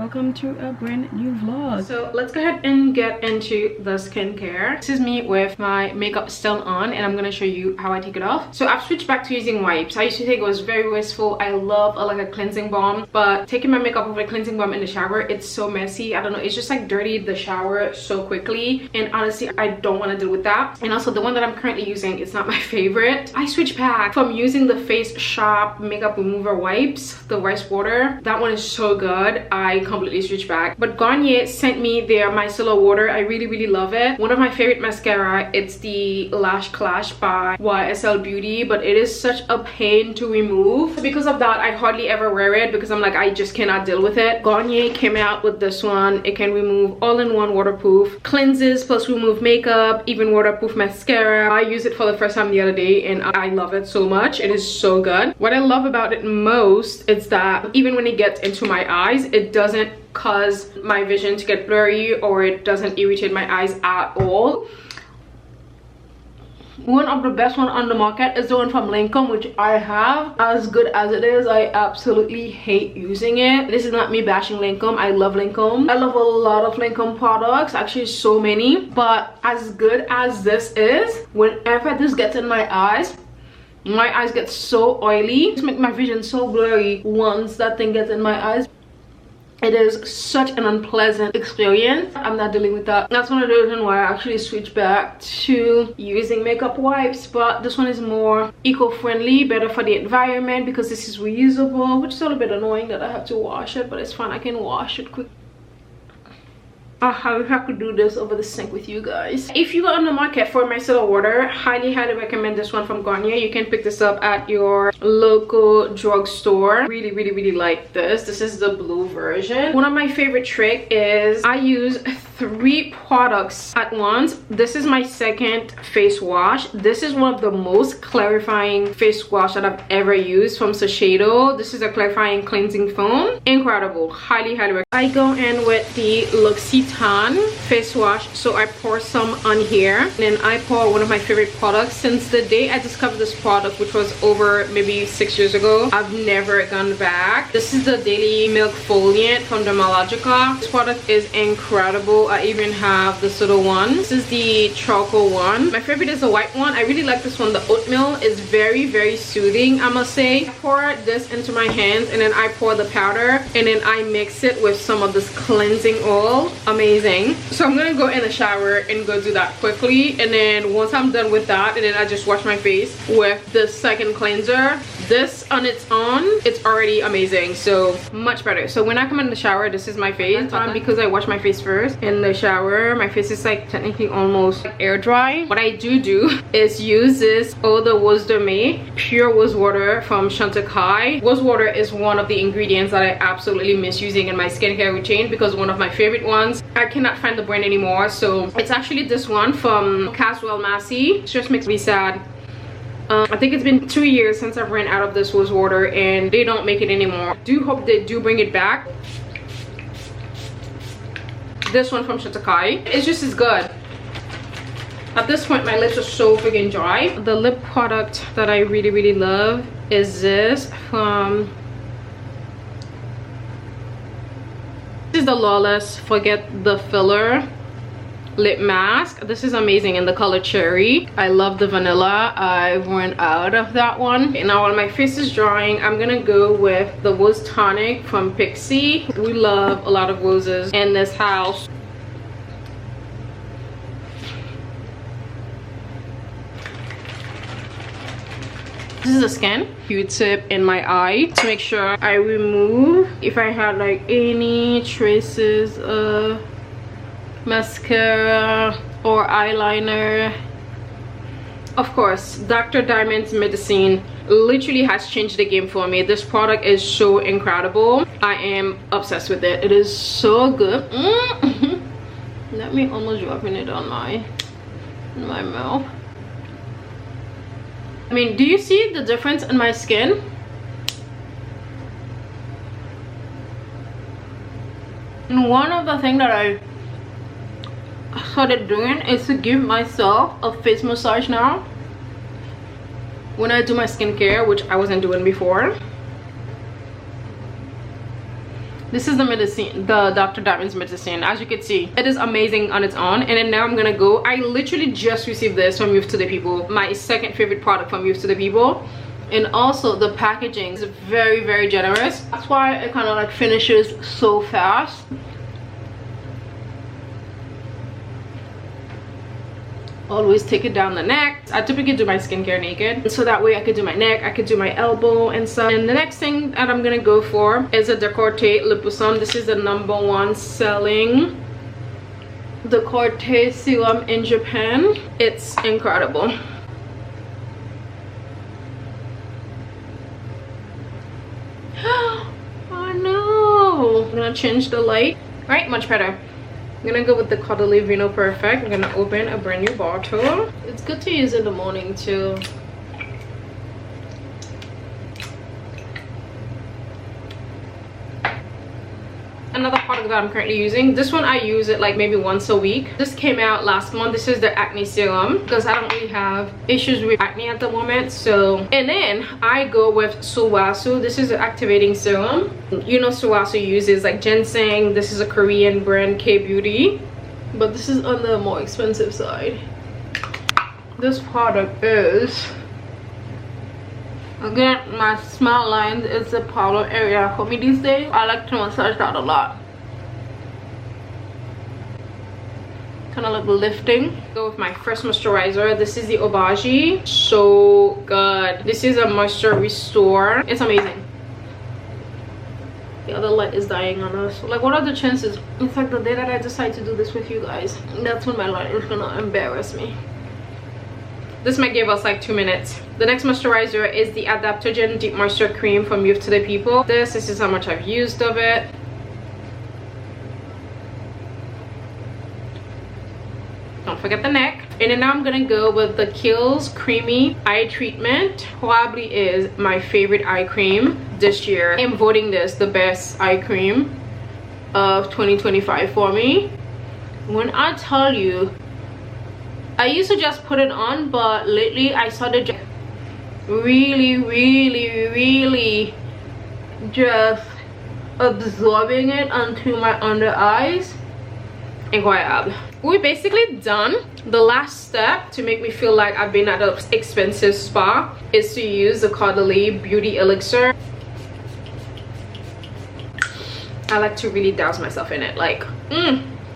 welcome to a brand new vlog. So let's go ahead and get into the skincare. This is me with my makeup still on, and I'm gonna show you how I take it off. So I've switched back to using wipes. I used to think it was very wasteful. I love like a cleansing balm, but taking my makeup off with a cleansing balm in the shower, it's so messy. I don't know, it's just like dirty the shower so quickly, and honestly I don't want to deal with that. And also the one that I'm currently using is not my favorite. I switched back from using the Face Shop makeup remover wipes, the rice water. That one is so good. I completely switched back. But Garnier sent me their micellar water. I really love it. One of my favorite mascara, it's the Lash Clash by YSL Beauty, but it is such a pain to remove. Because of that, I hardly ever wear it because I'm like, I just cannot deal with it. Garnier came out with this one. It can remove all-in-one waterproof cleanses plus remove makeup, even waterproof mascara. I used it for the first time the other day and I love it so much. It is so good. What I love about it most is that even when it gets into my eyes, it doesn't cause my vision to get blurry, or it doesn't irritate my eyes at all. One of the best one on the market is the one from Lancome, which I have. As good as it is, I absolutely hate using it. This is not me bashing Lancome. I love Lancome. I love a lot of Lancome products, actually so many. But as good as this is, whenever this gets in my eyes get so oily. It's make my vision so blurry once that thing gets in my eyes. It is such an unpleasant experience. I'm not dealing with that. That's one of the reasons why I actually switched back to using makeup wipes, but this one is more eco-friendly, better for the environment because this is reusable, which is a little bit annoying that I have to wash it, but it's fine. I can wash it quick. I wish I could do this over the sink with you guys. If you are on the market for micellar water, highly recommend this one from Garnier. You can pick this up at your local drugstore. Really like this. This is the blue version. One of my favorite tricks is I use 3 products at once. This is my second face wash. This is one of the most clarifying face wash that I've ever used from Xoxo. This is a clarifying cleansing foam. Incredible. Highly recommend. I go in with the L'Occitane face wash, so I pour some on here, and then I pour one of my favorite products. Since the day I discovered this product, which was over maybe 6 years ago, I've never gone back. This is the Daily Milk Foliant from Dermalogica. This product is incredible. I even have this little one. This is the charcoal one. My favorite is the white one. I really like this one. The oatmeal is very soothing, I must say. I pour this into my hands, and then I pour the powder, and then I mix it with some of this cleansing oil. Amazing. So I'm gonna go in the shower and go do that quickly, and then once I'm done with that, and then I just wash my face with the second cleanser. This on its own, it's already amazing, so much better. So when I come in the shower, this is my face. Because I wash my face first in the shower, my face is like technically almost air dry. What I do is use this Eau de Rose de Mai pure rose water from Chantecaille. Rose water is one of the ingredients that I absolutely miss using in my skincare routine because one of my favorite ones, I cannot find the brand anymore. So it's actually this one from Caswell Massey. It just makes me sad. I think it's been 2 years since I've ran out of this rose water, and they don't make it anymore. Do hope they do bring it back. This one from Chantecaille, it's just as good. At this point my lips are so freaking dry. The lip product that I really love is this from, this is the Lawless Forget the Filler lip mask. This is amazing in the color cherry. I love the vanilla. I've run out of that one. And now while my face is drying, I'm gonna go with the Rose Tonic from Pixie. We love a lot of roses in this house. This is the skin Q-tip in my eye to make sure I remove if I had like any traces of mascara or eyeliner. Of course, Dr. Diamond's Medicine literally has changed the game for me. This product is so incredible. I am obsessed with it. It is so good. Let me almost dropping it on my mouth. I mean, do you see the difference in my skin? And one of the things that I started doing is to give myself a face massage now when I do my skincare, which I wasn't doing before. This is the medicine, the Dr. Diamond's medicine. As you can see, it is amazing on its own. And then now I'm gonna go, I literally just received this from Youth to the People, my second favorite product from Youth to the People. And also the packaging is very, very generous. That's why it kind of like finishes so fast. Always take it down the neck. I typically do my skincare naked, so that way I could do my neck, I could do my elbow and stuff. And the next thing that I'm gonna go for is a décolleté liposome. This is the #1 selling décolleté serum in Japan. It's incredible. Oh no, I'm gonna change the light. All right, much better. I'm gonna go with the Caudalie Vino Perfect. I'm gonna open a brand new bottle. It's good to use in the morning too. Another product that I'm currently using, this one I use it like maybe once a week. This came out last month. This is the acne serum because I don't really have issues with acne at the moment. So, and then I go with Xoxo. This is an activating serum. You know, Xoxo uses like ginseng. This is a Korean brand, K Beauty, but this is on the more expensive side. This product is, again, my smile lines is the problem area for me these days. I like to massage that a lot. Kind of like lifting. Go with my first moisturizer. This is the Obagi. So good. This is a moisture restore. It's amazing. The other light is dying on us. Like, what are the chances? It's like the day that I decide to do this with you guys, that's when my light is gonna embarrass me. This might give us like 2 minutes. The next moisturizer is the Adaptogen Deep Moisture Cream from Youth to the People. This is how much I've used of it. Don't forget the neck. And then now I'm gonna go with the Kiehl's Creamy Eye Treatment. Probably is my favorite eye cream this year. I'm voting this the best eye cream of 2025 for me. When I tell you, I used to just put it on, but lately I started really just absorbing it onto my under eyes. Incroyable. We're basically done. The last step to make me feel like I've been at an expensive spa is to use the Caudalie Beauty Elixir. I like to really douse myself in it, like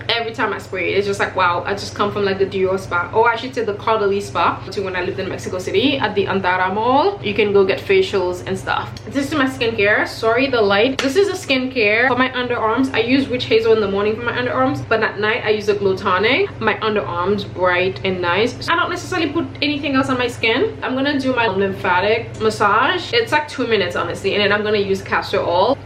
every time I spray it, it's just like, wow, I just come from like the Dior spa, or I should say the Caudalie spa, to when I lived in Mexico City at the Andara Mall. You can go get facials and stuff. This is my skincare. Sorry, the light. This is a skincare for my underarms. I use Witch Hazel in the morning for my underarms, but at night I use a Glow Tonic. My underarms bright and nice. I don't necessarily put anything else on my skin. I'm gonna do my lymphatic massage. It's like 2 minutes honestly, and then I'm gonna use castor oil.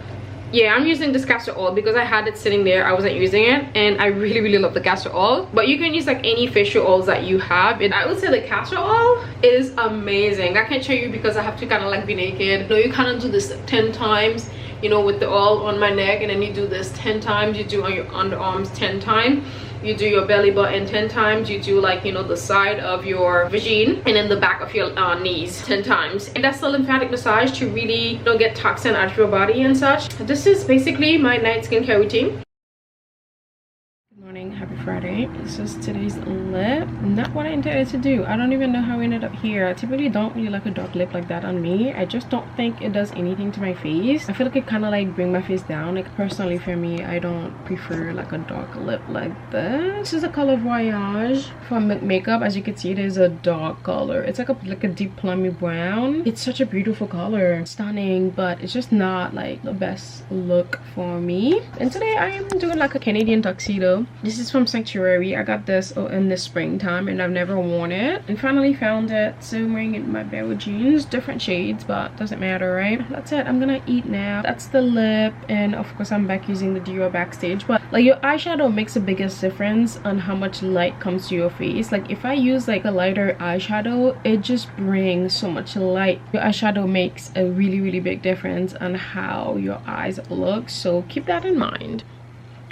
Yeah, I'm using this castor oil because I had it sitting there. I wasn't using it, and I really love the castor oil. But you can use like any facial oils that you have, and I would say the castor oil is amazing. I can't show you because I have to kind of like be naked. No, you kind of do this 10 times, you know, with the oil on my neck, and then you do this 10 times. You do on your underarms 10 times. You do your belly button 10 times. You do like, you know, the side of your vagine, and then the back of your knees 10 times. And that's the lymphatic massage to really, you know, get toxin out of your body and such. This is basically my night skincare routine. Good morning, happy Friday. This is today's lip. Not what I intended to do. I don't even know how we ended up here. I typically don't really like a dark lip like that on me. I just don't think it does anything to my face. I feel like it kind of like bring my face down. Like personally for me, I don't prefer like a dark lip like this. This is a color Voyage from MILK Makeup. As you can see, it is a dark color. It's like a deep plummy brown. It's such a beautiful color, stunning, but it's just not like the best look for me. And today I am doing like a Canadian tuxedo. This is from Sanctuary. I got this in the springtime and I've never worn it, and finally found it, so I'm wearing it in my bare jeans. Different shades, but doesn't matter, right? That's it. I'm gonna eat now. That's the lip, and of course I'm back using the Dior Backstage. But like, your eyeshadow makes the biggest difference on how much light comes to your face. Like if I use like a lighter eyeshadow, it just brings so much light. Your eyeshadow makes a really big difference on how your eyes look, so keep that in mind.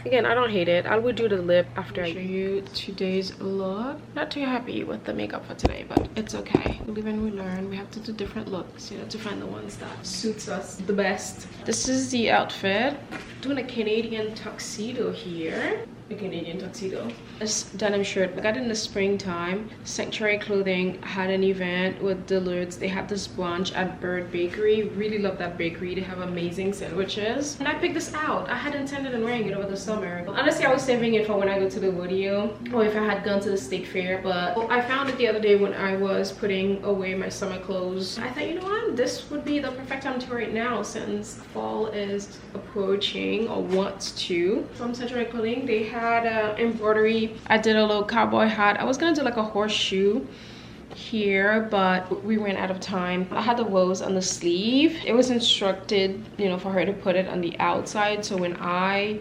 Again, I don't hate it. I will do the lip after I show you today's look. Not too happy with the makeup for today, but it's okay. We live and we learn. We have to do different looks, you know, to find the ones that suits us the best. This is the outfit. Doing a Canadian tuxedo here. A Canadian tuxedo. This denim shirt, I got it in the springtime. Sanctuary Clothing had an event with Dillard's. They had this brunch at Bird Bakery. Really love that bakery. They have amazing sandwiches. And I picked this out. I had intended on wearing it over the summer. Honestly, I was saving it for when I go to the rodeo or if I had gone to the state fair, but I found it the other day when I was putting away my summer clothes. I thought, you know what? This would be the perfect time to wear it now since fall is approaching or wants to. From Sanctuary Clothing, they had embroidery. I did a little cowboy hat. I was gonna do like a horseshoe here, but we ran out of time. I had the rose on the sleeve. It was instructed, you know, for her to put it on the outside, so when I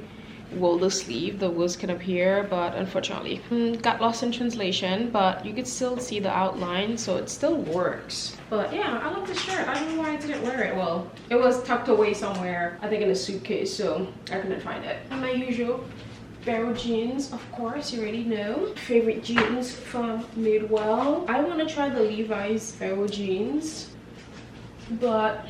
roll the sleeve, the rose can appear, but unfortunately got lost in translation, but you could still see the outline, so it still works. But yeah, I love this shirt. I don't know why I didn't wear it. Well, it was tucked away somewhere, I think in a suitcase, so I couldn't find it. And my usual Barrel jeans, of course, you already know. Favorite jeans from Madewell. I want to try the Levi's Barrel jeans, but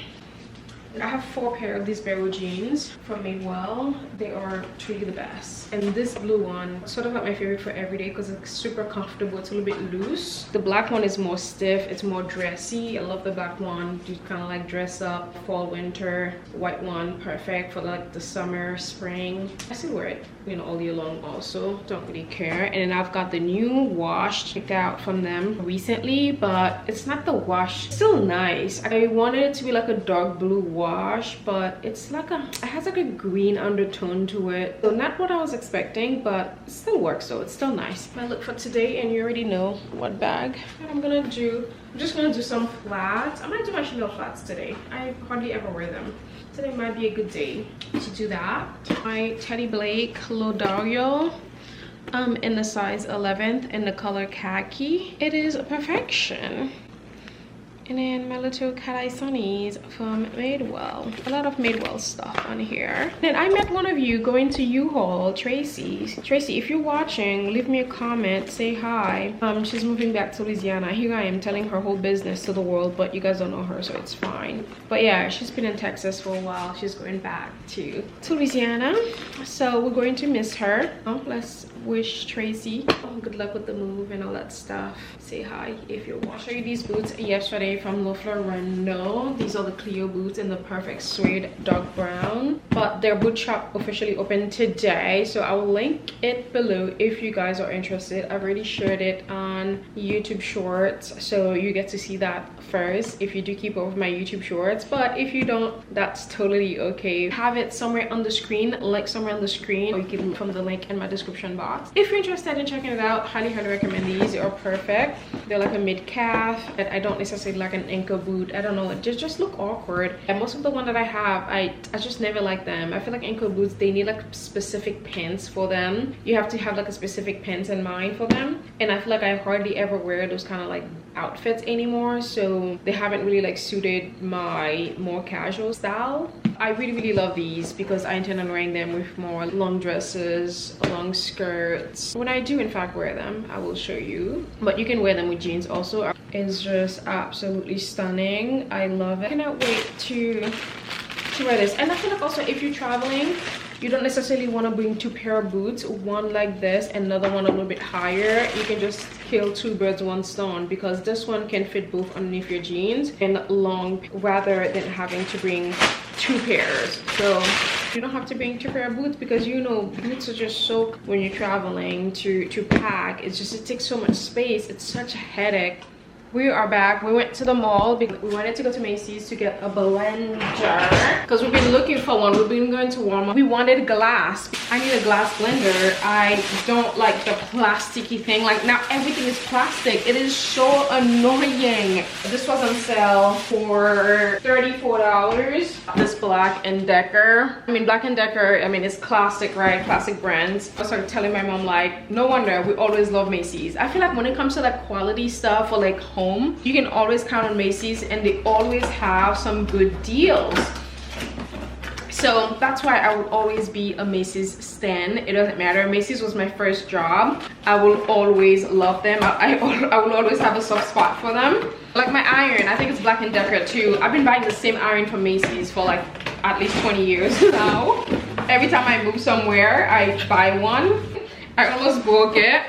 I have 4 pairs of these Barrel jeans from Madewell. They are truly the best. And this blue one, sort of like my favorite for everyday because it's super comfortable. It's a little bit loose. The black one is more stiff. It's more dressy. I love the black one. You kind of like dress up fall, winter. White one, perfect for like the summer, spring. I still wear it, you know, all year long also. Don't really care. And then I've got the new wash picked out from them recently, but it's not the wash. It's still nice. I wanted it to be like a dark blue wash, but it's like it has like a green undertone to it. So not what I was expecting, but it still works, so it's still nice. My look for today, and you already know what bag that I'm gonna do. I'm just gonna do some flats. I'm gonna do my Chanel flats today. I hardly ever wear them. Today might be a good day to do that. My Teddy Blake Lodario in the size 11th in the color khaki. It is perfection. And then my little cat eye sunnies from Madewell. A lot of Madewell stuff on here. Then I met one of you going to U-Haul, Tracy. Tracy, if you're watching, leave me a comment, say hi. She's moving back to Louisiana. Here I am telling her whole business to the world, but you guys don't know her, so it's fine. But yeah, she's been in Texas for a while. She's going back to Louisiana. So we're going to miss her. Let's wish Tracy good luck with the move and all that stuff. Say hi if you're watching. I'll show you these boots yesterday from La Florino. These are the Clio boots in the perfect suede dark brown, but their boot shop officially opened today, so I will link it below if you guys are interested. I've already shared it on YouTube shorts, so you get to see that first if you do keep up with my YouTube shorts, but if you don't, that's totally okay. Have it somewhere on the screen, like somewhere on the screen, or you can look from the link in my description box. If you're interested in checking it out, highly recommend these. They are perfect. They're like a mid-calf, but I don't necessarily like an ankle boot. I don't know, it just look awkward. And most of the one that I have, I just never like them. I feel like ankle boots, they need like specific pants for them. You have to have like a specific pants in mind for them, and I feel like I hardly ever wear those kind of like outfits anymore, so they haven't really like suited my more casual style. I really love these because I intend on wearing them with more long dresses, long skirts. When I do in fact wear them, I will show you, but you can wear them with jeans also. It's just absolutely stunning. I love it. I cannot wait to wear this. And I feel like also if you're traveling, you don't necessarily want to bring 2 pair of boots, one like this and another one a little bit higher. You can just kill 2 birds with 1 stone, because this one can fit both underneath your jeans and long, rather than having to bring 2 pairs. So you don't have to bring 2 pair of boots, because you know boots are just so, when you're traveling to pack, it takes so much space. It's such a headache. We are back. We went to the mall because we wanted to go to Macy's to get a blender, because we've been looking for one. We've been going to Walmart. We wanted glass. I need a glass blender. I don't like the plasticky thing. Like now everything is plastic. It is so annoying. This was on sale for $34. This Black & Decker. I mean, Black & Decker, I mean, it's classic, right? Classic brands. I started telling my mom, like, no wonder we always love Macy's. I feel like when it comes to like quality stuff or like home, you can always count on Macy's, and they always have some good deals. So that's why I would always be a Macy's stan. It doesn't matter. Macy's was my first job. I will always love them. I will always have a soft spot for them. Like my iron, I think it's Black & Decker too. I've been buying the same iron from Macy's for like at least 20 years now. Every time I move somewhere, I buy one. I almost broke it.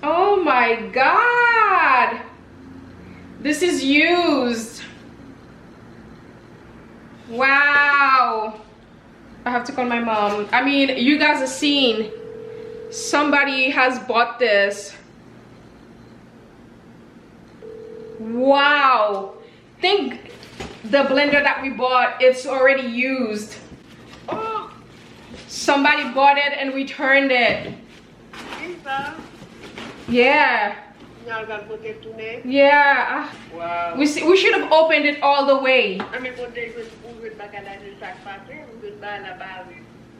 Oh my god! This is used. Wow. I have to call my mom. I mean, you guys have seen. Somebody has bought this. Wow. Think the blender that we bought, it's already used. Oh. Somebody bought it and returned it. Yeah. Yeah. Wow. We should have opened it all the way.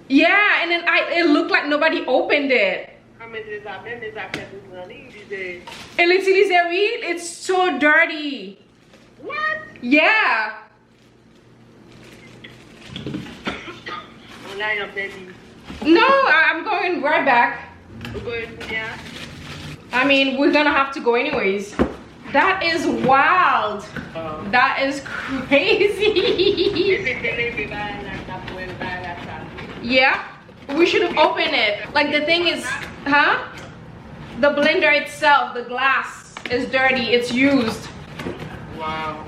Yeah, and then it looked like nobody opened it. It's so dirty. What? Yeah. No, I'm going right back. I mean, we're gonna have to go anyways. That is wild. That is crazy. Yeah, we should have opened it. Like the thing is, huh? The blender itself, the glass is dirty. It's used. Wow.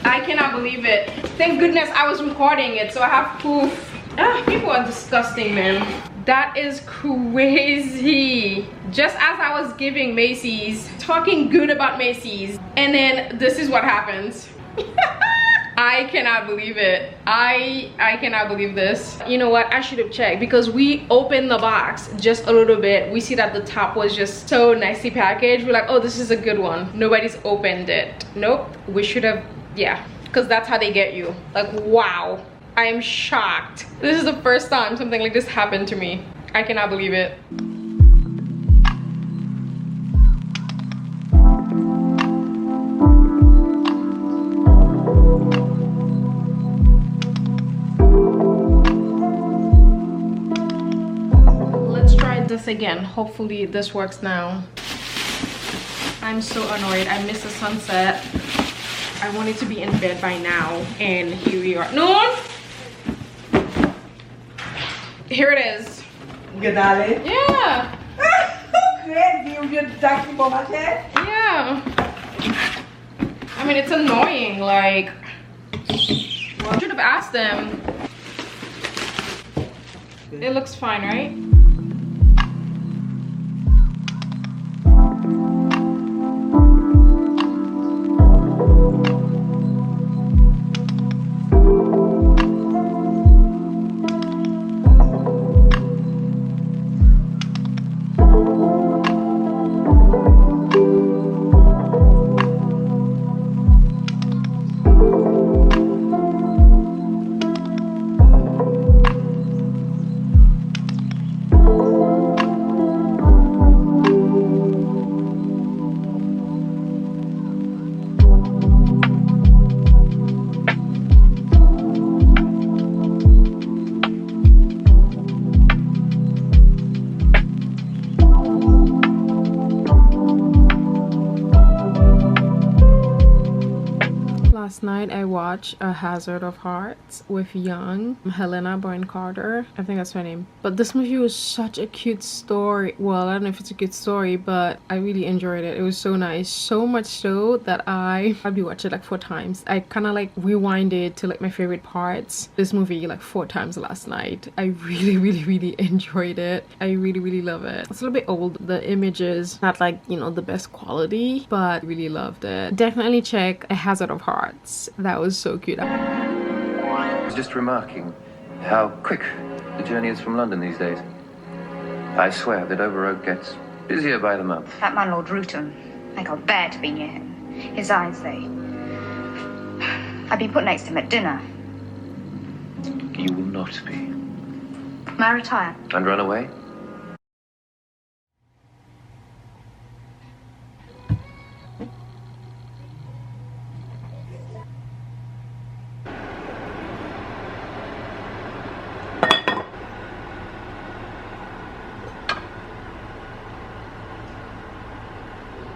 I cannot believe it. Thank goodness I was recording it, so I have proof. People are disgusting, man. That is crazy. Just as I was giving Macy's, talking good about Macy's, and then this is what happens. I cannot believe it. I cannot believe this. You know what? I should have checked because we opened the box just a little bit. We see that the top was just so nicely packaged. We're like, oh, this is a good one. Nobody's opened it. Nope. We should have, yeah, because that's how they get you. Like, wow. I am shocked. This is the first time something like this happened to me. I cannot believe it. Let's try this again. Hopefully this works now. I'm so annoyed. I missed the sunset. I wanted to be in bed by now, and here we are. No! Here it is. Gedale? Yeah. Yeah. I mean, it's annoying. Like, I should have asked them. It looks fine, right? Last night I watched A Hazard of Hearts with young Helena Bonham Carter. I think that's her name. But this movie was such a cute story. Well, I don't know if it's a cute story, but I really enjoyed it. It was so nice. So much so that I'd be watching it like 4 times. I kind of like rewinded to like my favorite parts. This movie like 4 times last night. I really enjoyed it. I really love it. It's a little bit old. The images not like, you know, the best quality, but really loved it. Definitely check A Hazard of Hearts. That was so cute. I was just remarking how quick the journey is from London these days. I swear that Over Oak gets busier by the month. That man, Lord Ruton, I can't bear to be near him. His eyes, I've been put next to him at dinner. You will not be. May I retire? And run away?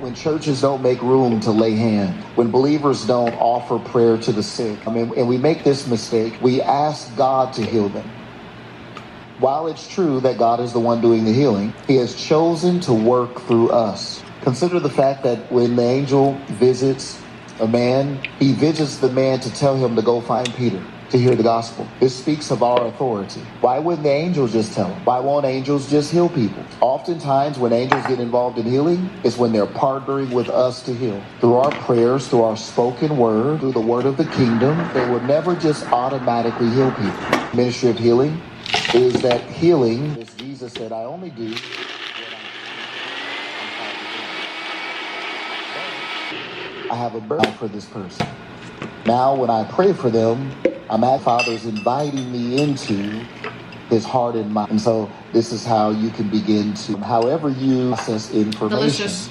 When churches don't make room to lay hand, when believers don't offer prayer to the sick, and we make this mistake, we ask God to heal them. While it's true that God is the one doing the healing, he has chosen to work through us. Consider the fact that when the angel visits a man, he visits the man to tell him to go find Peter to hear the gospel. This speaks of our authority. Why wouldn't the angels just tell him? Why won't angels just heal people? Oftentimes when angels get involved in healing, it's when they're partnering with us to heal. Through our prayers, through our spoken word, through the word of the kingdom, they will never just automatically heal people. Ministry of healing is that healing, as Jesus said, I only do what I have a burden for this person. Now when I pray for them, I'm at Father's inviting me into his heart and mind. And so this is how you can begin to, however you process information. Delicious.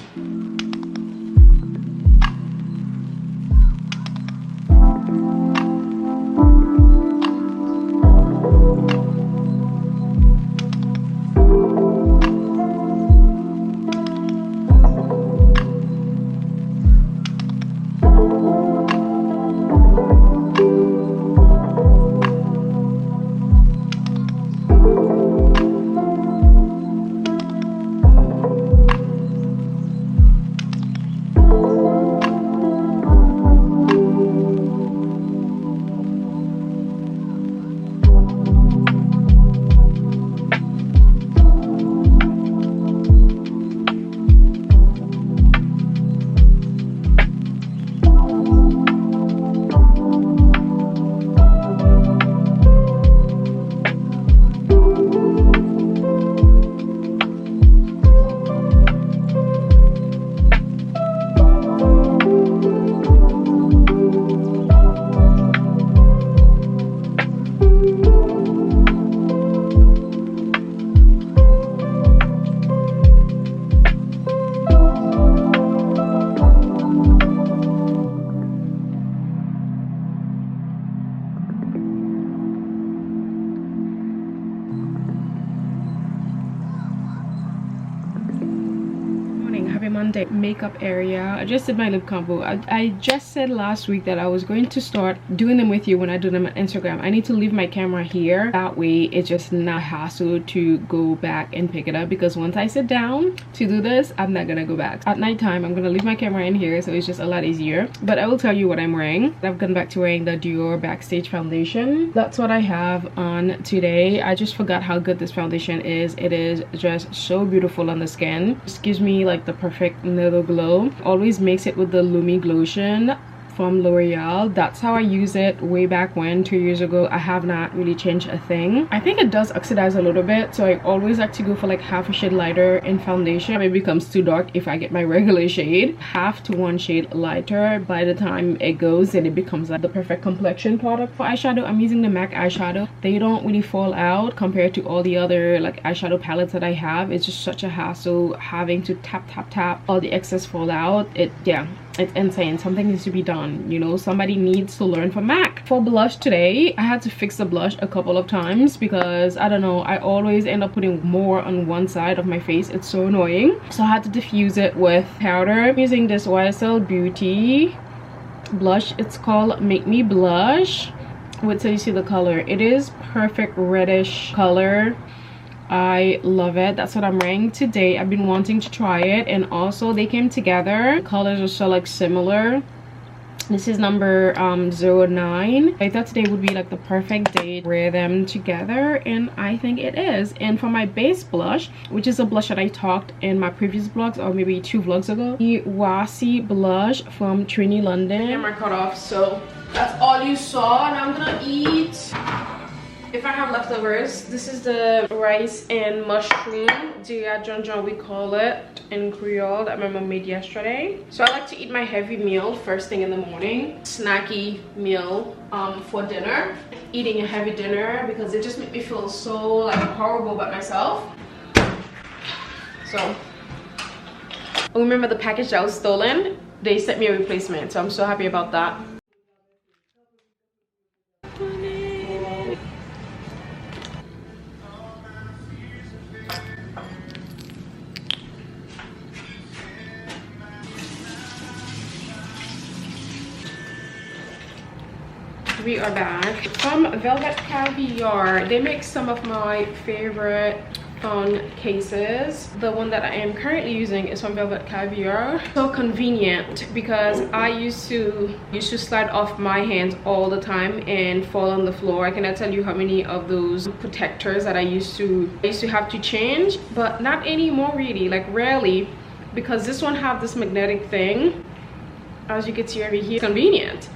Monday makeup area. I just did my lip combo. I just said last week that I was going to start doing them with you when I do them on Instagram. I need to leave my camera here, that way it's just not hassle to go back and pick it up, because once I sit down to do this, I'm not gonna go back. At nighttime I'm gonna leave my camera in here, so it's just a lot easier. But I will tell you what I'm wearing. I've gone back to wearing the Dior Backstage foundation. That's what I have on today. I just forgot how good this foundation is. It is just so beautiful on the skin. Just gives me like the perfect little glow. Always makes it with the Lumi Glotion from L'Oreal. That's how I use it way back when, 2 years ago. I have not really changed a thing. I think it does oxidize a little bit, so I always like to go for like half a shade lighter in foundation. It becomes too dark if I get my regular shade. Half to 1 shade lighter by the time it goes, and it becomes like the perfect complexion product. For eyeshadow, I'm using the MAC eyeshadow. They don't really fall out compared to all the other like eyeshadow palettes that I have. It's just such a hassle having to tap all the excess fall out. It's insane. Something needs to be done, you know. Somebody needs to learn from MAC. For blush today, I had to fix the blush a couple of times because I don't know, I always end up putting more on one side of my face. It's so annoying. So I had to diffuse it with powder. I'm using this YSL Beauty blush. It's called Make Me Blush. Wait till you see the color. It is perfect reddish color. I love it. That's what I'm wearing today. I've been wanting to try it, and also they came together. Colors are so like similar. This is number 09. I thought today would be like the perfect day to wear them together, and I think it is. And for my base blush, which is a blush that I talked in my previous vlogs, or maybe 2 vlogs ago, the Wasi blush from Trini London. Camera cut off, so that's all you saw, and I'm gonna eat. If I have leftovers, this is the rice and mushroom John we call it in Creole that my mom made yesterday. So I like to eat my heavy meal first thing in the morning, snacky meal for dinner. Eating a heavy dinner because it just makes me feel so like horrible about myself. So remember the package that was stolen? They sent me a replacement, so I'm so happy about that. we are back from Velvet Caviar. They make some of my favorite phone cases. The one that I am currently using is from Velvet Caviar. So convenient because I used to slide off my hands all the time and fall on the floor. I cannot tell you how many of those protectors that I used to have to change, but not anymore really, like rarely, because this one have this magnetic thing. As you can see over here, convenient.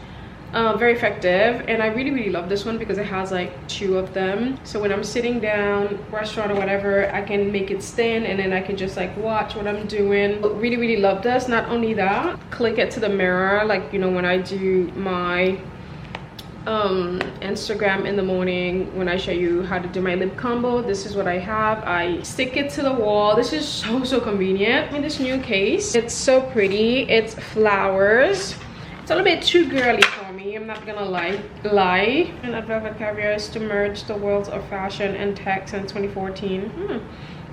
Very effective, and I really love this one because it has like 2 of them, so when I'm sitting down, restaurant or whatever, I can make it stand and then I can just like watch what I'm doing. Really love this. Not only that, click it to the mirror, like, you know, when I do my Instagram in the morning, when I show you how to do my lip combo, this is what I have. I stick it to the wall. This is so convenient. In this new case, it's so pretty. It's flowers. It's a little bit too girly for me, I'm not gonna lie. And at Velvet Caviar is to merge the worlds of fashion and tech since 2014.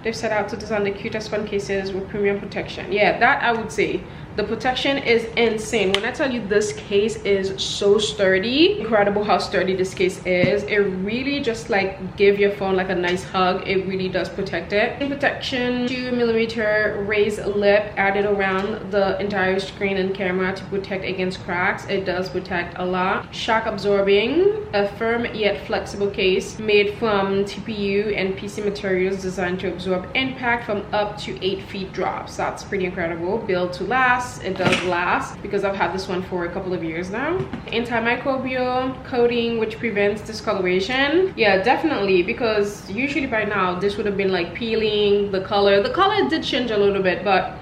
They've set out to design the cutest phone cases with premium protection. Yeah, that I would say. The protection is insane. When I tell you this case is so sturdy, incredible how sturdy this case is. It really just like give your phone like a nice hug. It really does protect it. Protection, 2mm raised lip added around the entire screen and camera to protect against cracks. It does protect a lot. Shock absorbing, a firm yet flexible case made from TPU and PC materials designed to absorb impact from up to 8 feet drops. That's pretty incredible. Built to last. It does last because I've had this one for a couple of years now. Antimicrobial coating which prevents discoloration. Yeah, definitely, because usually by now this would have been like peeling. The color did change a little bit, but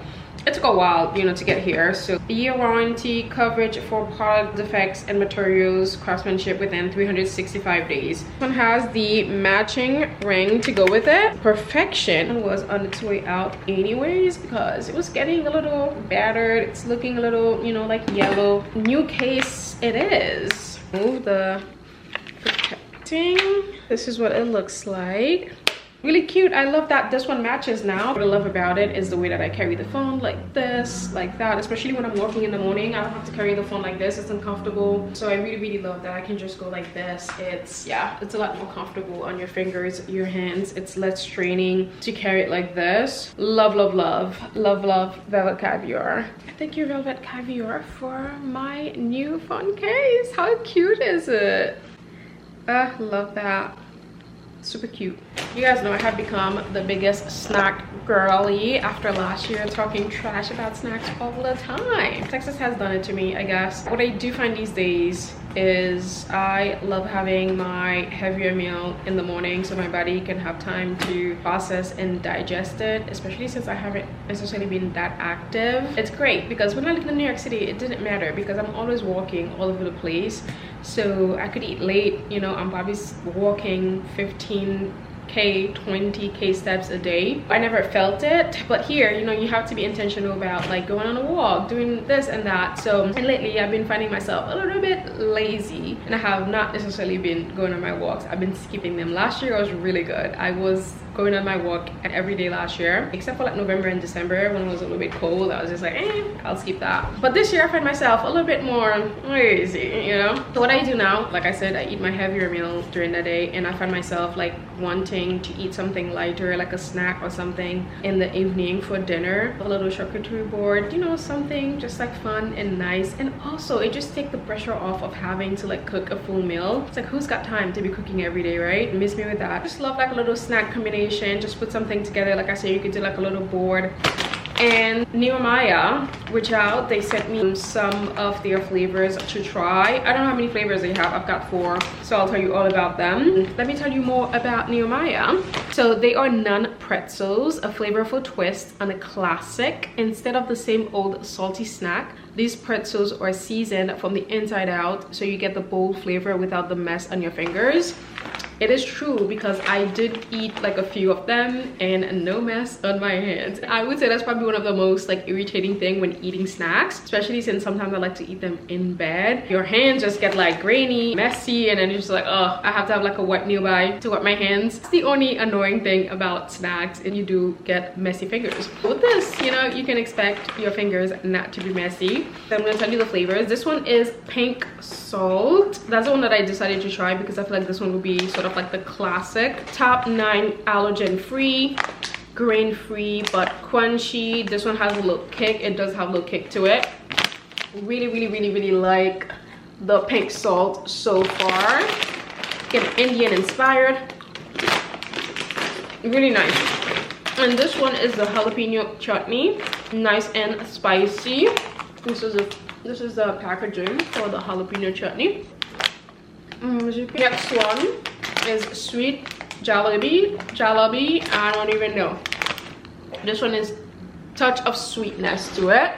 it took a while, you know, to get here. So a year warranty, coverage for product defects and materials, craftsmanship within 365 days. This one has the matching ring to go with it. Perfection was on its way out anyways because it was getting a little battered. It's looking a little, you know, like yellow. New case it is. Move the protecting. This is what it looks like. Really cute. I love that this one matches now. What I love about it is the way that I carry the phone, like this, like that, especially when I'm walking in the morning. I don't have to carry the phone like this. It's uncomfortable. So I really love that I can just go like this. It's a lot more comfortable on your fingers, your hands. It's less straining to carry it like this. Love Velvet Caviar. Thank you, Velvet Caviar, for my new phone case. How cute is it? Love that. Super cute. You guys know I have become the biggest snack girly after last year talking trash about snacks all the time. Texas has done it to me, I guess. What I do find these days is I love having my heavier meal in the morning so my body can have time to process and digest it, especially since I haven't necessarily been that active. It's great because when I lived in New York City, it didn't matter because I'm always walking all over the place. So I could eat late, you know, I'm probably walking 15K, 20K steps a day. I never felt it, but here, you know, you have to be intentional about like going on a walk, doing this and that. So, and lately I've been finding myself a little bit lazy and I have not necessarily been going on my walks. I've been skipping them. Last year I was really good. I was going on my walk every day last year, except for like November and December when it was a little bit cold. I was just like, I'll skip that. But this year I find myself a little bit more lazy, you know. So what I do now, like I said, I eat my heavier meal during the day and I find myself like wanting to eat something lighter, like a snack or something in the evening for dinner. A little charcuterie board, you know, something just like fun and nice. And also it just takes the pressure off of having to like cook a full meal. It's like, who's got time to be cooking every day, right? Miss me with that. Just love like a little snack combination. Just put something together. Like I said, you could do like a little board. And Nehemiah, which out, they sent me some of their flavors to try. I don't know how many flavors they have. I've got 4, so I'll tell you all about them. Let me tell you more about Nehemiah. So they are nun pretzels, a flavorful twist on a classic. Instead of the same old salty snack, these pretzels are seasoned from the inside out, so you get the bold flavor without the mess on your fingers. It is true, because I did eat like a few of them and no mess on my hands. I would say that's probably one of the most like irritating thing when eating snacks, especially since sometimes I like to eat them in bed. Your hands just get like grainy, messy, and then you're just like, oh, I have to have like a wipe nearby to wipe my hands. It's the only annoying thing about snacks, and you do get messy fingers. With this, you know, you can expect your fingers not to be messy. So I'm gonna tell you the flavors. This one is pink salt. That's the one that I decided to try because I feel like this one would be sort of like the classic. Top 9 allergen free, grain free but crunchy. This one has a little kick. It does have a little kick to it. Really like the pink salt so far. Get Indian inspired. Really nice. And this one is the jalapeno chutney. Nice and spicy. This is the packaging for the jalapeno chutney. Next one is sweet jalebi. I don't even know. This one is touch of sweetness to it.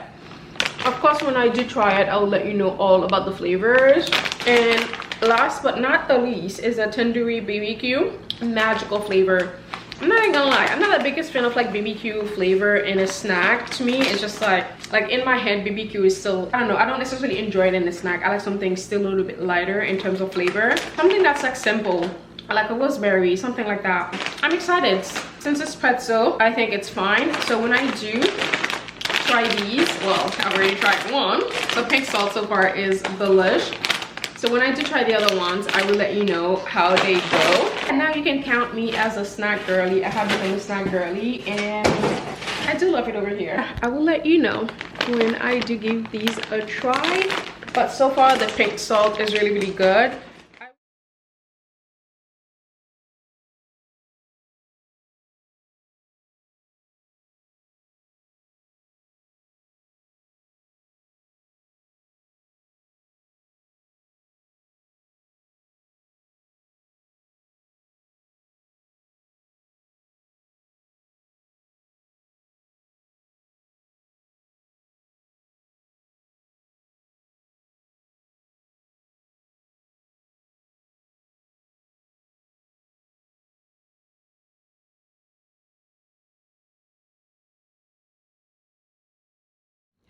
Of course, when I do try it, I'll let you know all about the flavors. And last but not the least is a tandoori BBQ. Magical flavor. I'm not even gonna lie, I'm not the biggest fan of like BBQ flavor in a snack. To me, it's just like in my head, BBQ is still, I don't know, I don't necessarily enjoy it in a snack. I like something still a little bit lighter in terms of flavor. Something that's like simple, like a raspberry, something like that. I'm excited. Since it's pretzel, I think it's fine. So when I do try these, well, I've already tried one. So pink salt so far is delish. So when I do try the other ones, I will let you know how they go. And now you can count me as a snack girly. I have become a snack girly, and I do love it over here. I will let you know when I do give these a try. But so far, the pink salt is really good.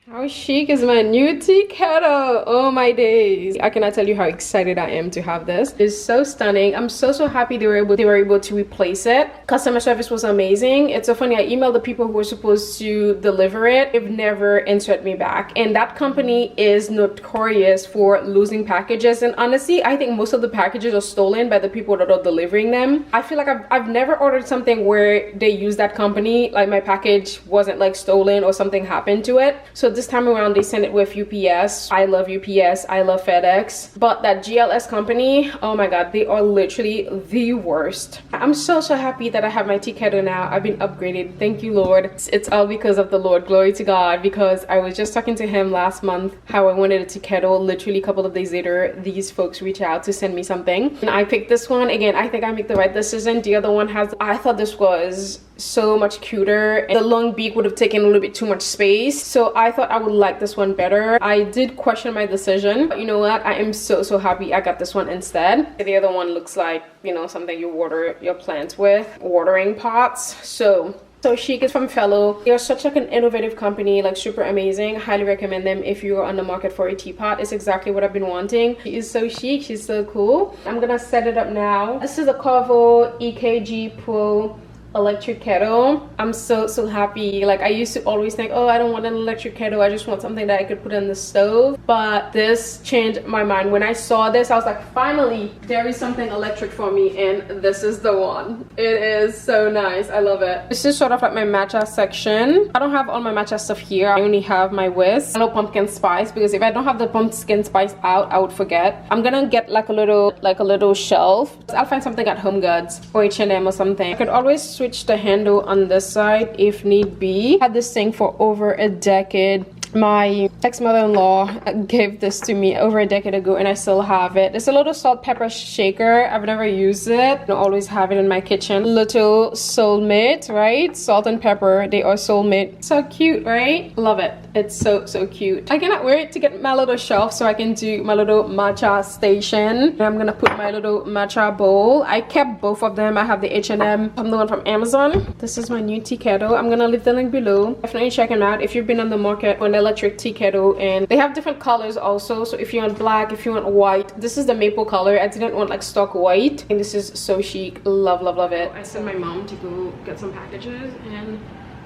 How chic is my new tea kettle? Oh my days. I cannot tell you how excited I am to have this. It's so stunning. I'm so happy they were able to replace it. Customer service was amazing. It's so funny, I emailed the people who were supposed to deliver it. They've never answered me back. And that company is notorious for losing packages. And honestly, I think most of the packages are stolen by the people that are delivering them. I feel like I've never ordered something where they use that company, like my package wasn't like stolen or something happened to it. So this time around they sent it with UPS. I love UPS, I love FedEx, but that GLS company, oh my god, they are literally the worst. I'm so happy that I have my tea kettle now. I've been upgraded, thank you Lord. It's all because of the Lord, glory to God, because I was just talking to him last month how I wanted a tea kettle. Literally a couple of days later, these folks reach out to send me something, and I picked this one. Again, I think I make the right decision. The other one has, I thought this was so much cuter. The long beak would have taken a little bit too much space, so I thought I would like this one better. I did question my decision, but you know what, I am so happy I got this one instead. The other one looks like, you know, something you water your plants with, watering pots. So chic is from Fellow. They're such like an innovative company, like super amazing. Highly recommend them if you're on the market for a teapot. It's exactly what I've been wanting. She is so chic, she's so cool. I'm gonna set it up now. This is a Corvo EKG Pro electric kettle. I'm so happy. Like, I used to always think, oh, I don't want an electric kettle, I just want something that I could put in the stove. But this changed my mind. When I saw this, I was like, finally there is something electric for me, and this is the one. It is so nice, I love it. This is sort of like my matcha section. I don't have all my matcha stuff here. I only have my whisk, no pumpkin spice, because if I don't have the pumpkin spice out, I would forget. I'm gonna get like a little shelf. I'll find something at Home Goods or H&M or something. I could always switch the handle on this side if need be. Had this thing for over a decade. My ex-mother-in-law gave this to me over a decade ago and I still have it. It's a little salt pepper shaker. I've never used it. I always have it in my kitchen. Little soulmate, right? Salt and pepper, they are soulmate. So cute, right? Love it. It's so cute. I cannot wait to get my little shelf so I can do my little matcha station. And I'm gonna put my little matcha bowl. I kept both of them. I have the H&M, I'm the one from Amazon. This is my new tea kettle. I'm gonna leave the link below. Definitely check them out if you've been on the market on the electric tea kettle. And they have different colors also. So if you want black, if you want white, this is the maple color. I didn't want like stock white. And this is so chic. Love it. I sent my mom to go get some packages and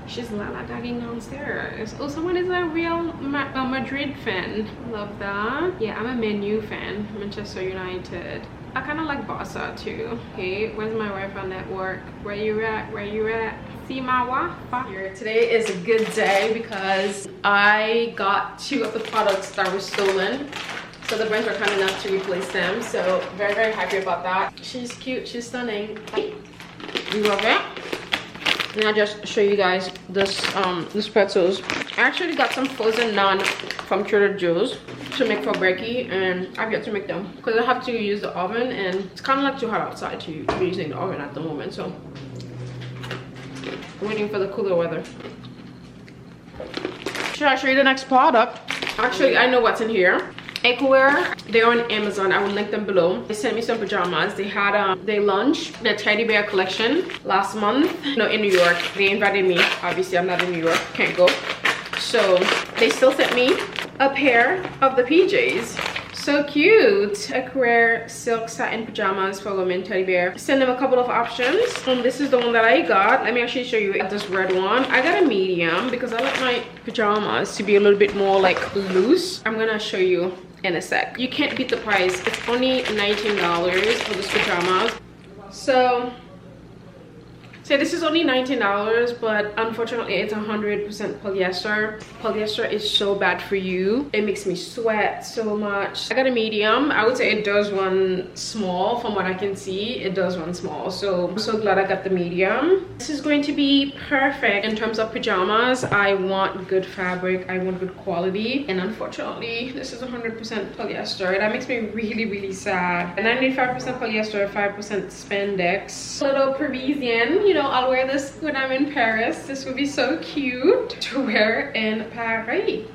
she's lala-gagging downstairs. Oh, someone is a real Madrid fan. Love that. Yeah, I'm a Man U fan. Manchester United. I kind of like Barca too. Okay, where's my Wi-Fi network? Where you at? Where you at? See my Wi-Fi? Here. Today is a good day because I got 2 of the products that were stolen. So the brands were kind enough to replace them. So very happy about that. She's cute. She's stunning. We love it. And I'll just show you guys this this pretzels. I actually got some frozen naan from Trader Joe's to make for brekkie, and I've yet to make them because I have to use the oven and it's kind of like too hot outside to be using the oven at the moment. So I'm waiting for the cooler weather. Should I show you the next product? Actually, I know what's in here. Ecowear, they're on Amazon. I will link them below. They sent me some pajamas. They had they launched the teddy bear collection last month, no, in New York. They invited me. Obviously I'm not in New York, can't go, so they still sent me a pair of the PJs. So cute. Ecowear silk satin pajamas for women teddy bear. Send them a couple of options. This is the one that I got. Let me actually show you this red one. I got a medium because I like my pajamas to be a little bit more like loose. I'm gonna show you in a sec. You can't beat the price. It's only $19 for this pajamas. So this is only $19, but unfortunately it's 100% polyester. Polyester is so bad for you. It makes me sweat so much. I got a medium. I would say it does run small. From what I can see, it does run small. So I'm so glad I got the medium. This is going to be perfect in terms of pajamas. I want good fabric. I want good quality. And unfortunately, this is 100% polyester. That makes me really sad. 95% polyester, 5% spandex. A little Parisian, you know, I'll wear this when I'm in Paris. This would be so cute to wear in Paris.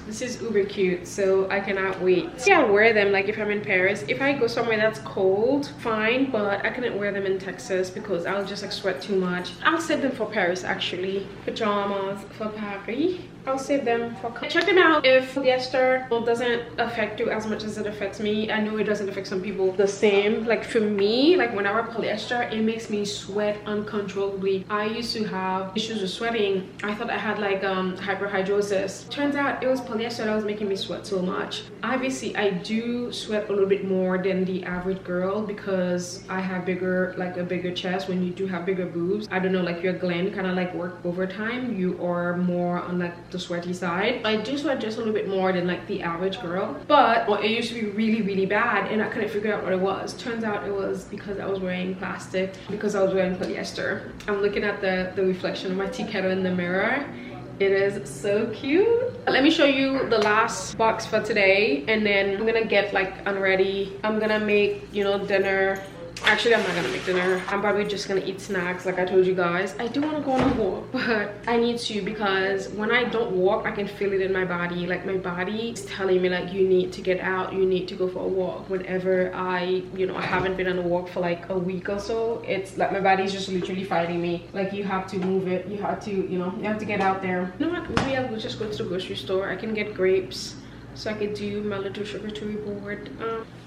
This is uber cute, so I cannot wait. Yeah, I'll wear them like if I'm in Paris. If I go somewhere that's cold, fine, but I couldn't wear them in Texas because I'll just like sweat too much. I'll save them for Paris actually. Pajamas for Paris. I'll save them for... Check them out if polyester doesn't affect you as much as it affects me. I know it doesn't affect some people the same. Like for me, like when I wear polyester, it makes me sweat uncontrollably. I used to have issues with sweating. I thought I had like hyperhidrosis. Turns out it was polyester that was making me sweat so much. Obviously, I do sweat a little bit more than the average girl because I have bigger, like a bigger chest. When you do have bigger boobs, I don't know, like your gland kind of like work overtime. You are more on like the sweaty side. I do sweat just a little bit more than like the average girl, but it used to be really bad and I couldn't figure out what it was. Turns out it was because I was wearing plastic, because I was wearing polyester. I'm looking at the reflection of my tea kettle in the mirror. It is so cute. Let me show you the last box for today and then I'm gonna get like unready. I'm gonna make, you know, dinner. Actually, I'm not gonna make dinner. I'm probably just gonna eat snacks like I told you guys. I do want to go on a walk, but I need to because when I don't walk, I can feel it in my body. Like my body is telling me like you need to get out, you need to go for a walk. Whenever I, you know, I haven't been on a walk for like a week or so, it's like my body's just literally fighting me. Like you have to move it, you have to, you know, you have to get out there. You know what, maybe I will just go to the grocery store. I can get grapes so I could do my little charcuterie board.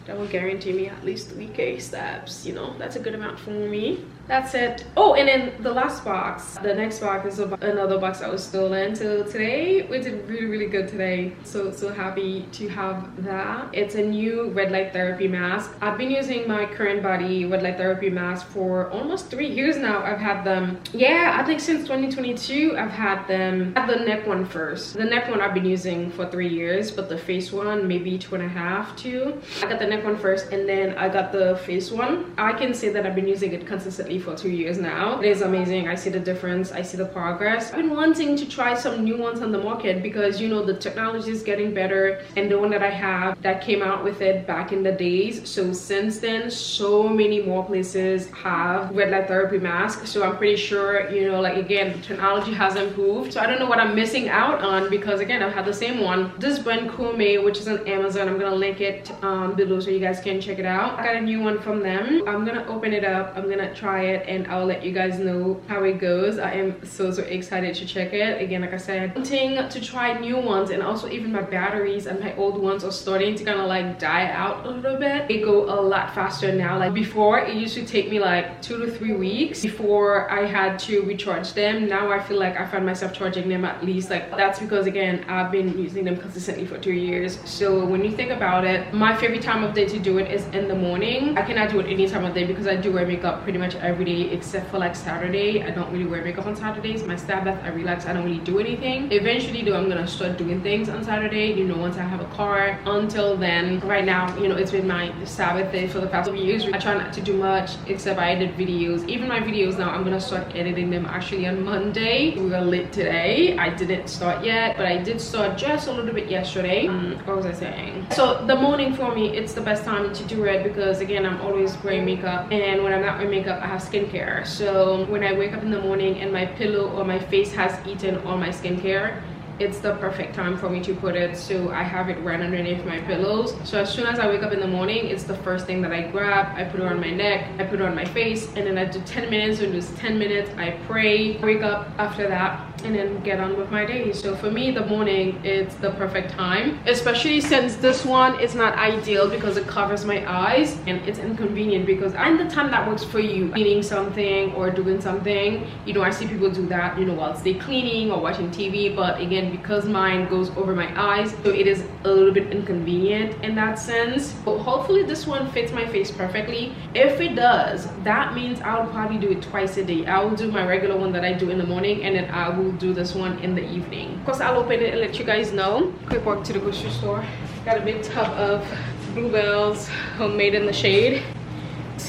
That will guarantee me at least 3K steps, you know, that's a good amount for me. That's it. Oh, and then the last box, the next box is another box that was stolen. So today we did really good today. So happy to have that. It's a new red light therapy mask. I've been using my current body red light therapy mask for almost 3 years now. I've had them, yeah, I think since 2022 I've had them. I had the neck one first. The neck one I've been using for 3 years, but the face one maybe 2.5 too. I got the neck one first and then I got the face one. I can say that I've been using it consistently for 2 years now. It is amazing. I see the difference. I see the progress. I've been wanting to try some new ones on the market because, you know, the technology is getting better, and the one that I have that came out with it back in the days. So since then, so many more places have red light therapy masks. So I'm pretty sure, you know, like, again, the technology has improved. So I don't know what I'm missing out on, because again, I've had the same one. This brand Kume, which is on Amazon, I'm gonna link it below so you guys can check it out. I got a new one from them. I'm gonna open it up, I'm gonna try it, and I'll let you guys know how it goes. I am so excited to check it. Again, like I said, wanting to try new ones, and also even my batteries and my old ones are starting to kind of like die out a little bit. They go a lot faster now. Like before, it used to take me like 2 to 3 weeks before I had to recharge them. Now I feel like I find myself charging them at least, like, that's because again, I've been using them consistently for 2 years. So when you think about it, my favorite time of day to do it is in the morning. I cannot do it any time of day because I do wear makeup pretty much every day except for like Saturday. I don't really wear makeup on Saturdays. My Sabbath, I relax. I don't really do anything. Eventually though, I'm gonna start doing things on Saturday, you know, once I have a car. Until then, right now, you know, it's been my Sabbath day for the past 2 years. I try not to do much except I edit videos. Even my videos now, I'm gonna start editing them actually on Monday. We are late today. I didn't start yet, but I did start just a little bit yesterday. What was I saying? So the morning for me, it's the best time to do it because again, I'm always wearing makeup, and when I'm not wearing makeup, I have skincare. So when I wake up in the morning and my pillow or my face has eaten all my skincare, it's the perfect time for me to put it. So I have it right underneath my pillows. So as soon as I wake up in the morning, it's the first thing that I grab. I put it on my neck, I put it on my face, and then I do 10 minutes. So in those 10 minutes, I pray, wake up after that, and then get on with my day. So for me, the morning, it's the perfect time, especially since this one is not ideal because it covers my eyes, and it's inconvenient because I'm the time that works for you, cleaning something or doing something. You know, I see people do that, you know, whilst they're cleaning or watching TV, but again, because mine goes over my eyes, so it is a little bit inconvenient in that sense. But hopefully this one fits my face perfectly. If it does, that means I'll probably do it twice a day. I will do my regular one that I do in the morning, and then I will do this one in the evening. Of course, I'll open it and let you guys know. Quick walk to the grocery store. Got a big tub of Bluebells homemade in the shade.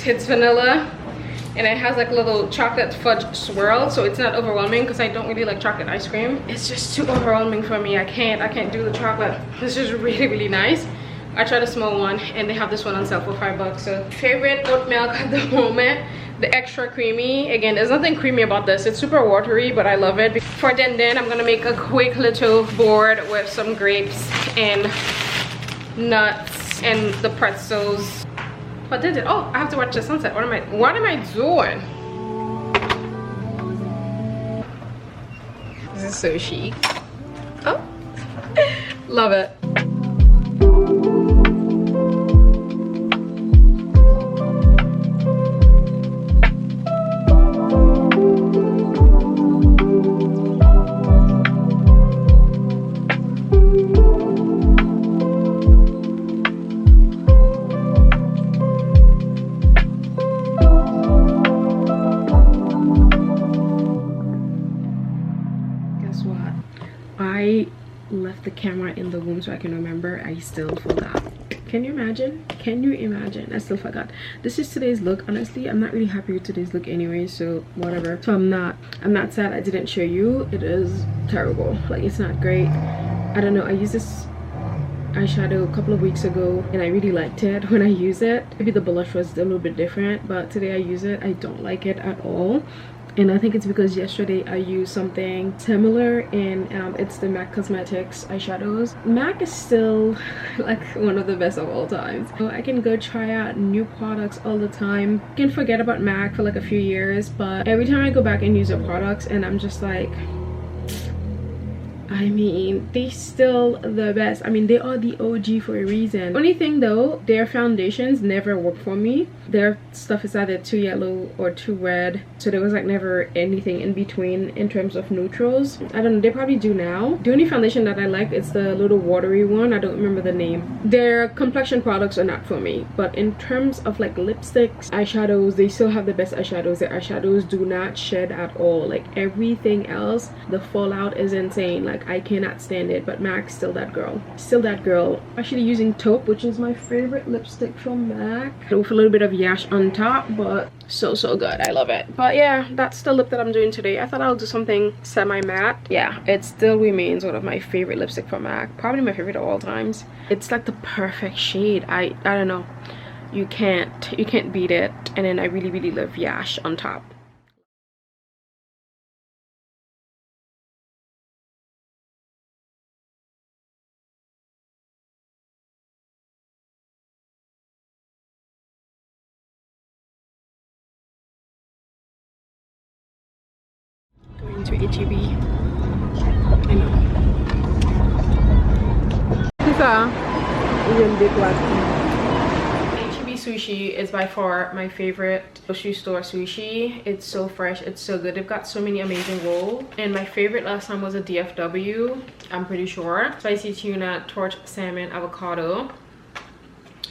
It's vanilla, and it has like a little chocolate fudge swirl, so it's not overwhelming because I don't really like chocolate ice cream. It's just too overwhelming for me. I can't do the chocolate. This is really nice. I tried a small one, and they have this one on sale for $5. So favorite oat milk at the moment, the extra creamy. Again, there's nothing creamy about this. It's super watery, but I love it. For then I'm gonna make a quick little board with some grapes and nuts and the pretzels. What did it? Oh, I have to watch the sunset. What am I doing? This is so chic. Oh, love it. I left the camera in the room so I can remember. I still forgot. Can you imagine? Can you imagine? I still forgot. This is today's look. Honestly, I'm not really happy with today's look anyway, so whatever. So I'm not sad I didn't show you. It is terrible. Like, it's not great. I don't know. I used this eyeshadow a couple of weeks ago and I really liked it when I use it. Maybe the blush was a little bit different, but today I use it, I don't like it at all. And I think it's because yesterday I used something similar, and it's the MAC Cosmetics eyeshadows. MAC is still like one of the best of all times. So I can go try out new products all the time. I can forget about MAC for like a few years, but every time I go back and use their products, and I'm just like, I mean, they still the best. I mean, they are the OG for a reason. Only thing though, their foundations never work for me. Their stuff is either too yellow or too red, so there was like never anything in between in terms of neutrals. I don't know, they probably do now. The only foundation that I like is the little watery one. I don't remember the name. Their complexion products are not for me, but in terms of like lipsticks, eyeshadows, they still have the best eyeshadows. Their eyeshadows do not shed at all. Like everything else, the fallout is insane. Like Like, I cannot stand it, but MAC, still that girl. Still that girl. Actually using taupe, which is my favorite lipstick from MAC, with a little bit of yash on top, but so good. I love it. But yeah, that's the lip that I'm doing today. I thought I'll do something semi-matte. Yeah, it still remains one of my favorite lipstick from MAC, probably my favorite of all times. It's like the perfect shade. I don't know, you can't beat it. And then I really love yash on top. Going to HEB. I know. HEB sushi is by far my favorite grocery store sushi. It's so fresh, it's so good. They've got so many amazing rolls. And my favorite last time was a DFW, I'm pretty sure. Spicy tuna, torch salmon, avocado.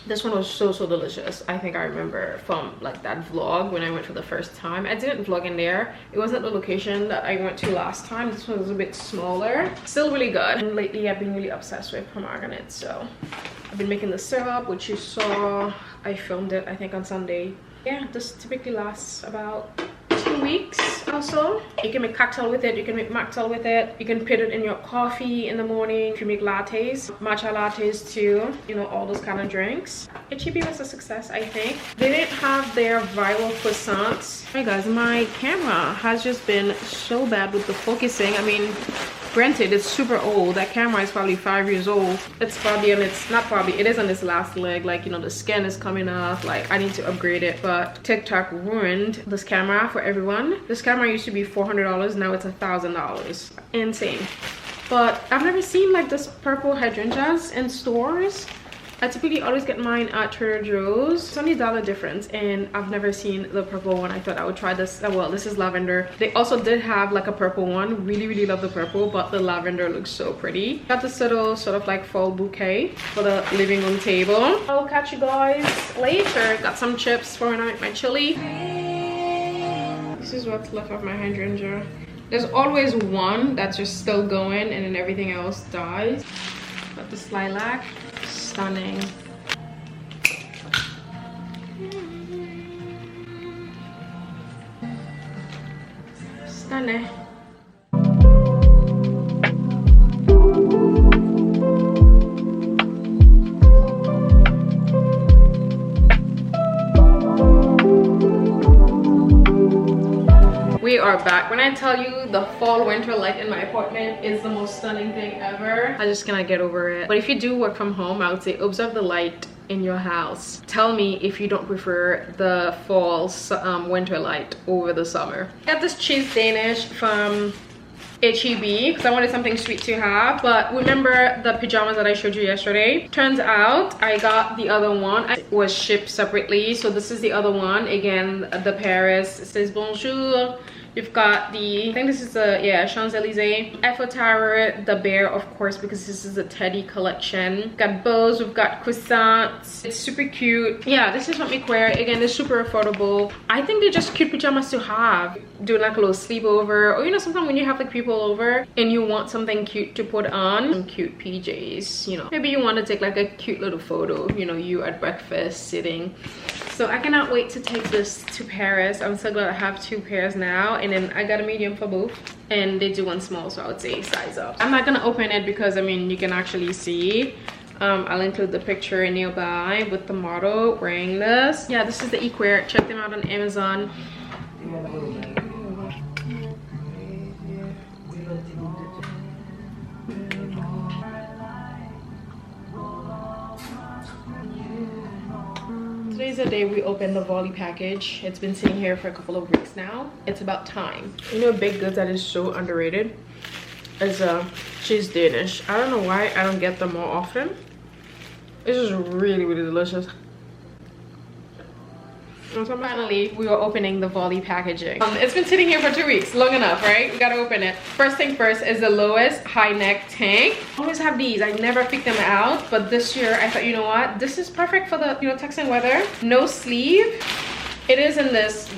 This one was so delicious. I think I remember from like that vlog when I went for the first time. I didn't vlog in there. It wasn't the location that I went to last time. This one was a bit smaller. Still really good. And lately I've been really obsessed with pomegranate. So I've been making the syrup, which you saw. I filmed it, I think, on Sunday. Yeah, this typically lasts about 2 weeks or so. You can make cocktail with it, you can make mocktail with it, you can put it in your coffee in the morning. You make lattes, matcha lattes too, you know, all those kind of drinks. HEB was a success, I think. They didn't have their viral croissants. Hey guys, my camera has just been so bad with the focusing. I mean, granted, it's super old. That camera is probably 5 years old. It's probably on its, not probably, it is on its last leg. Like, you know, the skin is coming off. Like, I need to upgrade it. But TikTok ruined this camera for everyone. This camera used to be $400. Now it's $1,000. Insane. But I've never seen like this purple hydrangeas in stores. I typically always get mine at Trader Joe's. It's only $1 difference, and I've never seen the purple one. I thought I would try this. Well, this is lavender. They also did have like a purple one. Really love the purple, but the lavender looks so pretty. Got this little sort of like fall bouquet for the living room table. I'll catch you guys later. Got some chips for when I make my chili. This is what's left of my hydrangea. There's always one that's just still going, and then everything else dies. Got this lilac. Stunning. Stunning. We are back. When I tell you the fall winter light in my apartment is the most stunning thing ever, I just cannot get over it. But if you do work from home, I would say observe the light in your house. Tell me if you don't prefer the fall winter light over the summer. I got this cheese Danish from HEB because I wanted something sweet to have. But remember the pajamas that I showed you yesterday? Turns out I got the other one. It was shipped separately, so this is the other one. Again, the Paris. It says Bonjour. You've got the, I think this is the, yeah, Champs-Elysees. Eiffel Tower, the bear, of course, because this is a teddy collection. We've got bows, we've got croissants. It's super cute. Yeah, this is what we wear. Again, it's super affordable. I think they're just cute pajamas to have. Doing like a little sleepover, or you know, sometimes when you have like people over and you want something cute to put on. Some cute PJs, you know. Maybe you want to take like a cute little photo, you know, you at breakfast sitting. So I cannot wait to take this to Paris. I'm so glad I have 2 pairs now. And then I got a medium for both. And they do one small, so I would say size up. I'm not gonna open it because, I mean, you can actually see. I'll include the picture nearby with the model wearing this. Yeah, this is the Equare. Check them out on Amazon. Today's the day we opened the VARLEY package. It's been sitting here for a couple of weeks now. It's about time. You know, baked goods that is so underrated is cheese Danish. I don't know why I don't get them more often. This is really delicious. And so finally, we are opening the VARLEY packaging. It's been sitting here for 2 weeks, long enough, right? We gotta open it. First thing first is the lowest high neck tank. I always have these. I never pick them out, but this year I thought, you know what? This is perfect for the, you know, Texan weather. No sleeve. It is in this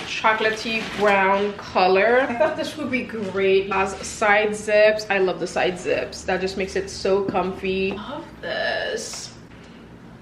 chocolatey brown color. I thought this would be great. It has side zips. I love the side zips. That just makes it so comfy. Love this.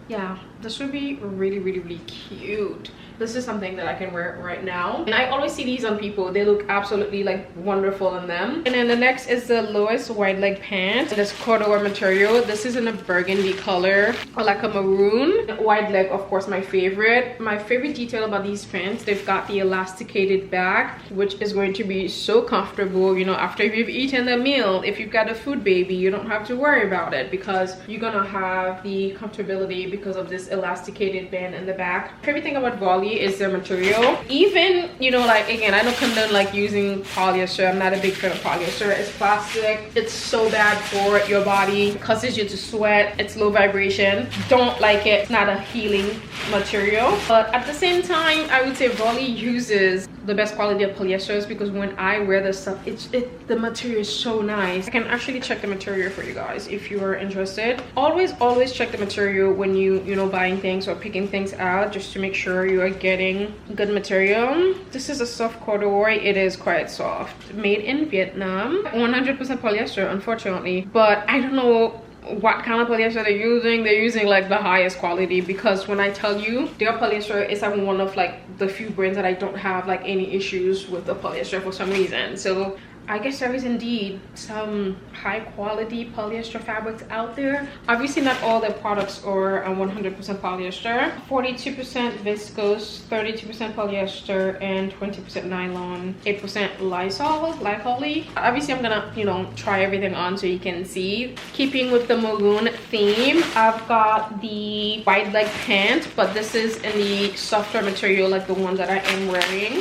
Yeah, this would be really, really, really cute. This is something that I can wear right now, and I always see these on people. They look absolutely like wonderful in them. And then the next is the lowest wide leg pant. This corduroy material. This is in a burgundy color, or like a maroon. Wide leg, of course, my favorite. My favorite detail about these pants, they've got the elasticated back, which is going to be so comfortable, you know, after you've eaten the meal. If you've got a food baby, you don't have to worry about it, because you're gonna have the comfortability because of this elasticated band in the back. Favorite thing about VARLEY is their material. Even, you know, like, again, I don't condone like using polyester. I'm not a big fan of polyester. It's plastic. It's so bad for your body. It causes you to sweat. It's low vibration. Don't like it. It's not a healing material. But at the same time, I would say VARLEY uses the best quality of polyesters, because when I wear this stuff, the material is so nice. I can actually check the material for you guys if you are interested. Always check the material when you know, buying things or picking things out, just to make sure you are getting good material. This is a soft corduroy. It is quite soft. Made in Vietnam. 100% polyester, unfortunately, but I don't know what kind of polyester they're using. They're using like the highest quality, because when I tell you their polyester is like one of like the few brands that I don't have like any issues with the polyester for some reason. So I guess there is indeed some high quality polyester fabrics out there. Obviously not all their products are 100% polyester. 42% viscose, 32% polyester, and 20% nylon, 8% Lysol. Obviously I'm gonna, you know, try everything on so you can see. Keeping with the maroon theme, I've got the wide leg pant, but this is in the softer material like the one that I am wearing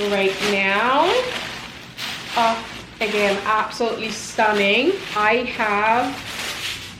right now. Again, absolutely stunning. I have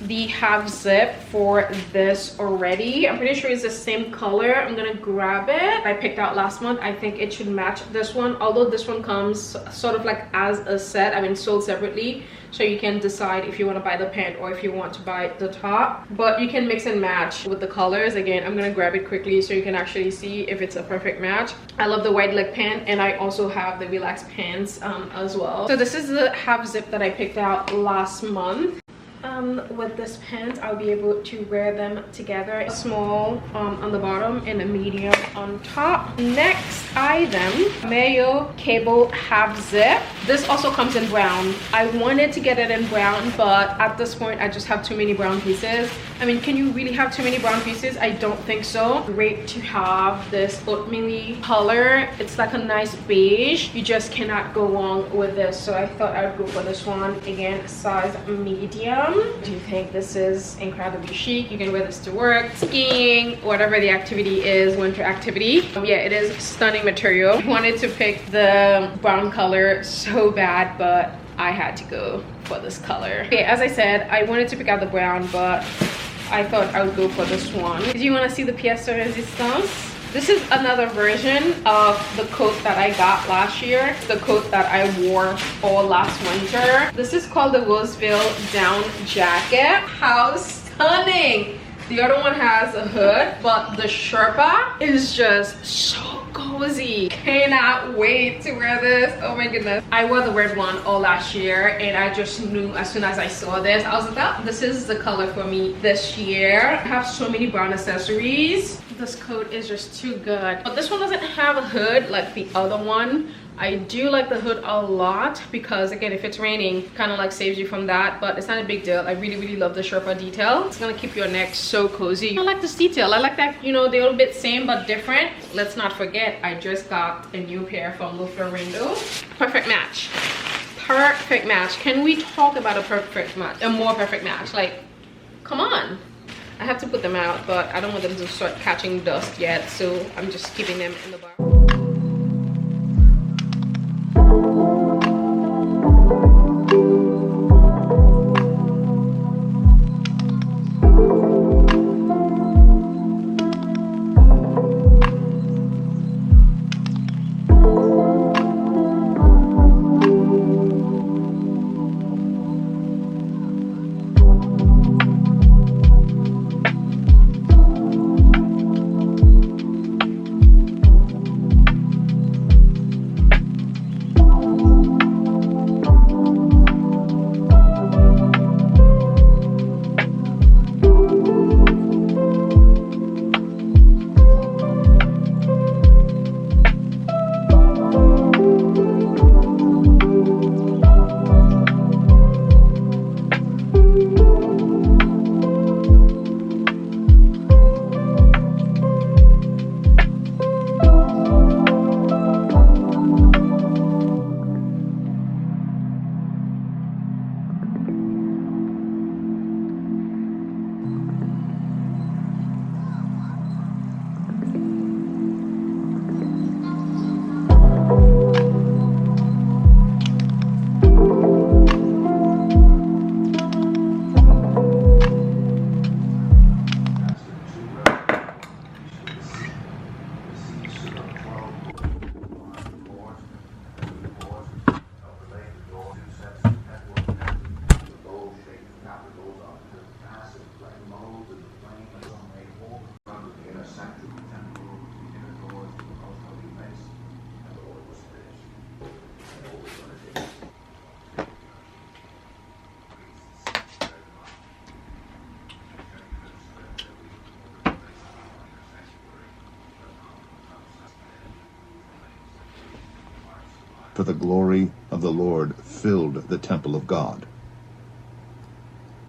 the half zip for this already. I'm pretty sure it's the same color. I'm gonna grab it. I picked out last month. I think it should match this one, although this one comes sort of like as a set. I mean, sold separately, so you can decide if you want to buy the pant or if you want to buy the top, but you can mix and match with the colors. Again, I'm gonna grab it quickly so you can actually see if it's a perfect match. I love the wide leg pant, and I also have the relaxed pants as well. So this is the half zip that I picked out last month. With this pant, I'll be able to wear them together. A small on the bottom and a medium on top. Next item, mayo cable half zip. This also comes in brown. I wanted to get it in brown, but at this point I just have too many brown pieces. I mean, can you really have too many brown pieces? I don't think so. Great to have this oatmeal color. It's like a nice beige. You just cannot go wrong with this, so I thought I'd go for this one. Again, size medium. Do you think this is incredibly chic? You can wear this to work, skiing, whatever the activity is, winter activity. Yeah, it is stunning material. I wanted to pick the brown color so bad, but I had to go for this color. Okay, as I said, I wanted to pick out the brown, but I thought I would go for this one. Do you want to see the pièce de résistance? This is another version of the coat that I got last year. It's the coat that I wore all last winter. This is called the Roseville down jacket. How stunning! The other one has a hood, but the Sherpa is just so cozy. Cannot wait to wear this. Oh my goodness. I wore the red one all last year, and I just knew as soon as I saw this, I was like, oh, this is the color for me this year. I have so many brown accessories. This coat is just too good. But this one doesn't have a hood like the other one. I do like the hood a lot because, again, if it's raining, kind of like saves you from that, but it's not a big deal. I really love the Sherpa detail. It's gonna keep your neck so cozy. I like this detail. I like that, you know, they're a little bit same but different. Let's not forget, I just got a new pair from Florindo. Perfect match. Perfect match. Can we talk about a perfect match? A more perfect match? Like, come on. I have to put them out, but I don't want them to start catching dust yet, so I'm just keeping them in the bar. for the glory of the Lord filled the temple of God.